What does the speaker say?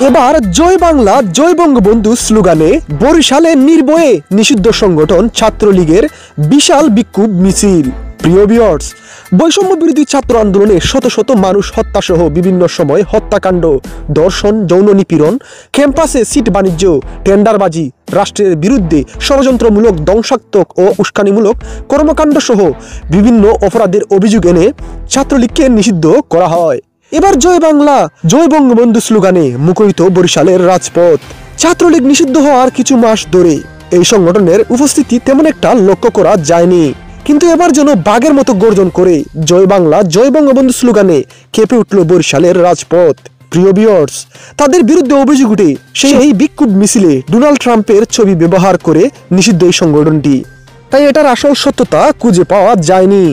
এবার জয় বাংলা জয় বঙ্গবন্ধু স্লোগানে বরিশালে নির্ভয়ে নিষিদ্ধ সংগঠন ছাত্রলীগের বিশাল বিক্ষোভ মিছিল। প্রিয় ভিউয়ার্স, বৈষম্য বিরোধী ছাত্র আন্দোলনে শত শত মানুষ হত্যা সহ বিভিন্ন সময় হত্যাকাণ্ড, ধর্ষণ, যৌন নিপীড়ন, ক্যাম্পাসে সিট বাণিজ্য, টেন্ডারবাজি, রাষ্ট্রের বিরুদ্ধে ষড়যন্ত্রমূলক, ধ্বংসাত্মক ও উস্কানিমূলক কর্মকাণ্ড সহ বিভিন্ন অপরাধের অভিযোগ এনে ছাত্রলীগকে নিষিদ্ধ করা হয়। এবার জয় বাংলা জয় বঙ্গবন্ধু স্লোগানে মুখরিত বরিশালের রাজপথ। ছাত্রলীগ নিষিদ্ধ হওয়ার কিছু মাস ধরে এই সংগঠনের উপস্থিতি তেমন একটা লক্ষ্য করা যায়নি, কিন্তু এবার যেন বাঘের মতো গর্জন করে জয় বাংলা জয় বঙ্গবন্ধু স্লোগানে কেঁপে উঠল বরিশালের রাজপথ। প্রিয় ভিউয়ার্স, তাদের বিরুদ্ধে অভিযোগ উঠে সেই বিক্ষোভ মিছিলে ডোনাল্ড ট্রাম্পের ছবি ব্যবহার করে নিষিদ্ধ এই সংগঠনটি। তাই এটার আসল সত্যতা খুঁজে পাওয়া যায়নি।